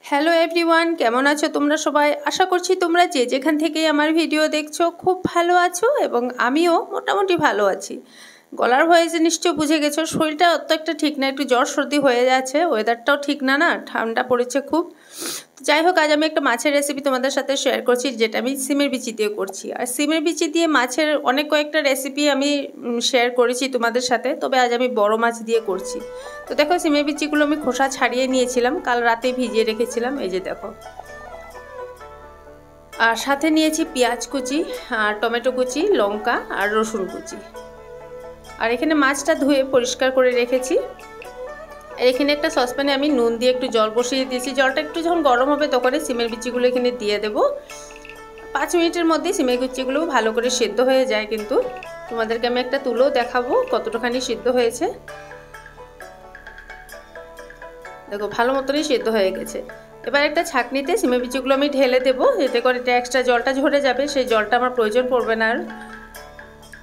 Hello everyone, কেমন আছো তোমরা সবাই? আশা করছি তোমরা যে যেখান থেকেই আমার ভিডিও দেখছো খুব ভালো আছো এবং আমিও মোটামুটি ভালো আছি। গলার ভয়েসে নিশ্চয় বুঝে গেছো শরীরটা অত একটা ঠিক না, একটু জ্বর সর্দি হয়ে যাচ্ছে, ওয়েদারটাও ঠিক না, ঠান্ডা পড়েছে খুব। যাই হোক, আজ আমি একটা মাছের রেসিপি তোমাদের সাথে শেয়ার করছি, যেটা আমি সিমের বিচি দিয়ে করছি। আর সিমের বিচি দিয়ে মাছের অনেক কয়েকটা রেসিপি আমি শেয়ার করেছি তোমাদের সাথে, তবে আজ আমি বড় মাছ দিয়ে করছি। তো দেখো, সিমের বিচিগুলো আমি খোসা ছাড়িয়ে নিয়েছিলাম, কাল রাতে ভিজিয়ে রেখেছিলাম, এই যে দেখো। আর সাথে নিয়েছি পেঁয়াজ কুচি, আর টমেটো কুচি, লঙ্কা আর রসুন কুচি। আর এখানে মাছটা ধুয়ে পরিষ্কার করে রেখেছি। আর এখানে একটা সসপ্যানে আমি নুন দিয়ে একটু জল বসিয়ে দিয়েছি। জলটা একটু যখন গরম হবে তখনই সিমের বিচিগুলো এখানে দিয়ে দেবো। 5 মিনিটের মধ্যে সিমের বিচিগুলো ভালো করে সিদ্ধ হয়ে যায়, কিন্তু তোমাদেরকে আমি একটা তুলেও দেখাবো কতটুখানি সিদ্ধ হয়েছে। দেখো, ভালো মতনই সিদ্ধ হয়ে গেছে। এবার একটা ছাঁকনিতে সিমের বিচিগুলো আমি ঢেলে দেবো, এতে করে এক্সট্রা জলটা ঝরে যাবে, সেই জলটা আমার প্রয়োজন পড়বে না আর।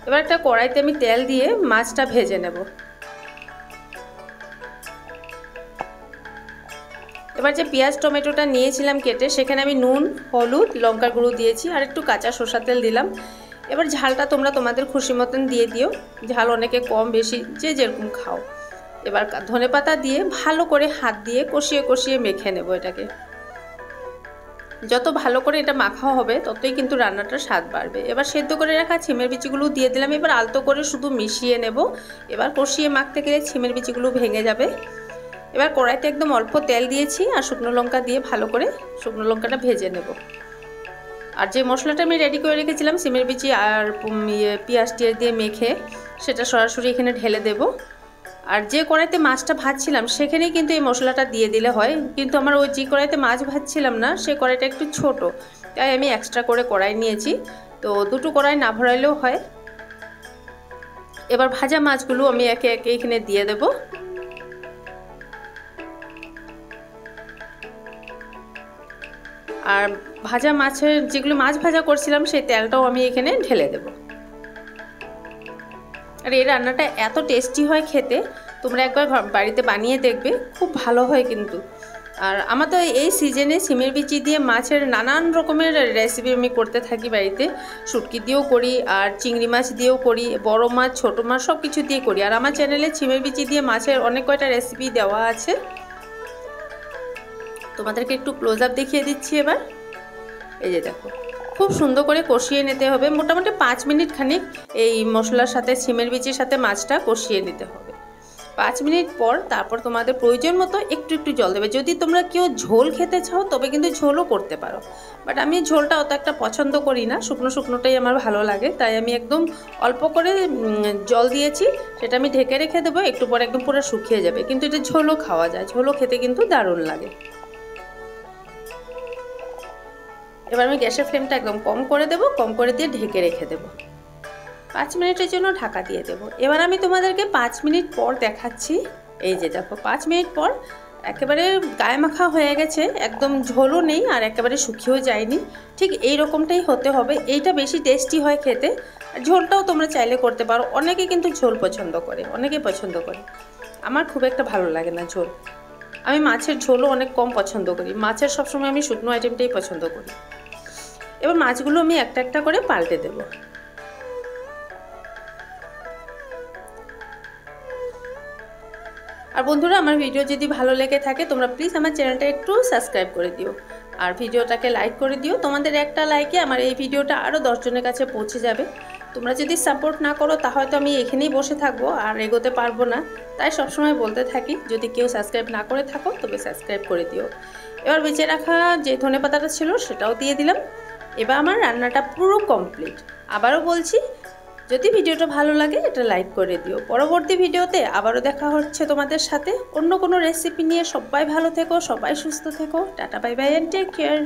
এবার একটা কড়াইতে আমি তেল দিয়ে মাছটা ভেজে নেব। এবার যে পেঁয়াজ টমেটোটা নিয়েছিলাম কেটে, সেখানে আমি নুন, হলুদ, লঙ্কার গুঁড়ো দিয়েছি, আর একটু কাঁচা সরষের তেল দিলাম। এবার ঝালটা তোমরা তোমাদের খুশি মতন দিয়ে দিও, ঝাল অনেকে কম বেশি যে যেরকম খাও। এবার ধনেপাতা দিয়ে ভালো করে হাত দিয়ে কষিয়ে কষিয়ে মেখে নেব এটাকে। যত ভালো করে এটা মাখা হবে ততই কিন্তু রান্নাটার স্বাদ বাড়বে। এবার সেদ্ধ করে রাখা ছিমের বিচিগুলো দিয়ে দিলাম। এবার আলতো করে শুধু মিশিয়ে নেব। এবার কষিয়ে মাখতে গেলে ছিমের বিচিগুলো ভেঙে যাবে। এবার কড়াইতে একদম অল্প তেল দিয়েছি, আর শুকনো লঙ্কা দিয়ে ভালো করে শুকনো লঙ্কাটা ভেজে নেব। আর যে মশলাটা আমি রেডি করে রেখেছিলাম সিমের বিচি আর পেঁয়াজ টিয়াজ দিয়ে মেখে, সেটা সরাসরি এখানে ঢেলে দেব। আর যে কড়াইতে মাছটা ভাজছিলাম সেখানেই কিন্তু এই মশলাটা দিয়ে দিলে হয়, কিন্তু আমার ওই যে কড়াইতে মাছ ভাজছিলাম না, সে কড়াইটা একটু ছোট, তাই আমি এক্সট্রা করে কড়াই নিয়েছি। তো দুটো কড়াই না ভরাইলেও হয়। এবার ভাজা মাছগুলো আমি একে একে এখানে দিয়ে দেব। আর ভাজা মাছের যেগুলো মাছ ভাজা করছিলাম সেই তেলটাও আমি এখানে ঢেলে দেব। আর এই রান্নাটা এত টেস্টি হয় খেতে, তোমরা একবার বাড়িতে বানিয়ে দেখবে, খুব ভালো হয় কিন্তু। আর আমার তো এই সিজনে সিমের বিচি দিয়ে মাছের নানান রকমের রেসিপি আমি করতে থাকি বাড়িতে। শুটকি দিয়েও করি, আর চিংড়ি মাছ দিয়েও করি, বড় মাছ ছোট মাছ সব কিছু দিয়ে করি। আর আমার চ্যানেলে সিমের বিচি দিয়ে মাছের অনেক কয়টা রেসিপি দেওয়া আছে, তোমাদেরকে একটু ক্লোজ আপ দেখিয়ে দিচ্ছি এবার। এই যে দেখো, খুব সুন্দর করে কষিয়ে নিতে হবে, মোটামুটি 5 মিনিট খানিক এই মশলার সাথে সিমের বিচির সাথে মাছটা কষিয়ে নিতে হবে। 5 মিনিট পর তারপর তোমাদের প্রয়োজন মতো একটু একটু জল দেবে। যদি তোমরা কেউ ঝোল খেতে চাও তবে কিন্তু ঝোলও করতে পারো, বাট আমি ঝোলটা অত একটা পছন্দ করি না, শুকনো শুকনোটাই আমার ভালো লাগে, তাই আমি একদম অল্প করে জল দিয়েছি। সেটা আমি ঢেকে রেখে দেবো, একটু পরে একদম পুরো শুকিয়ে যাবে, কিন্তু এটা ঝোলও খাওয়া যায়, ঝোলও খেতে কিন্তু দারুণ লাগে। এবার আমি গ্যাসের ফ্লেমটা একদম কম করে দেবো, কম করে দিয়ে ঢেকে রেখে দেবো। 5 মিনিটের জন্য ঢাকা দিয়ে দেবো। এবার আমি তোমাদেরকে 5 মিনিট পর দেখাচ্ছি। এই যে দেখো, 5 মিনিট পর একেবারে গায়ে মাখা হয়ে গেছে, একদম ঝোলও নেই আর একেবারে শুকিয়েও যায়নি, ঠিক এই রকমটাই হতে হবে। এইটা বেশি টেস্টি হয় খেতে। আর ঝোলটাও তোমরা চাইলে করতে পারো, অনেকে কিন্তু ঝোল পছন্দ করে, অনেকে পছন্দ করে, আমার খুব একটা ভালো লাগে না ঝোল। আমি মাছের ঝোলও অনেক কম পছন্দ করি, মাছের সবসময় আমি শুকনো আইটেমটাই পছন্দ করি। এবার মাছগুলো আমি একটা একটা করে পাল্টে দেব। আর বন্ধুরা, আমার ভিডিও যদি ভালো লেগে থাকে তোমরা প্লিজ আমার চ্যানেলটা একটু সাবস্ক্রাইব করে দিও, আর ভিডিওটাকে লাইক করে দিও। তোমাদের একটা লাইকে আমার এই ভিডিওটা আরও 10 জনের কাছে পৌঁছে যাবে। তোমরা যদি সাপোর্ট না করো তাহলে তো আমি এখানেই বসে থাকবো আর এগোতে পারবো না, তাই সবসময় বলতে থাকি যদি কেউ সাবস্ক্রাইব না করে থাকো তবে সাবস্ক্রাইব করে দিও। এবার বেঁচে রাখা যে ধনেপাতাটা ছিল সেটাও দিয়ে দিলাম। এবার আমার রান্নাটা পুরো কমপ্লিট। আবারও বলছি, যদি ভিডিওটা ভালো লাগে এটা লাইক করে দিও। পরবর্তী ভিডিওতে আবারও দেখা হচ্ছে তোমাদের সাথে অন্য কোনো রেসিপি নিয়ে। সবাই ভালো থেকো, সবাই সুস্থ থেকো, tata bye bye and take care.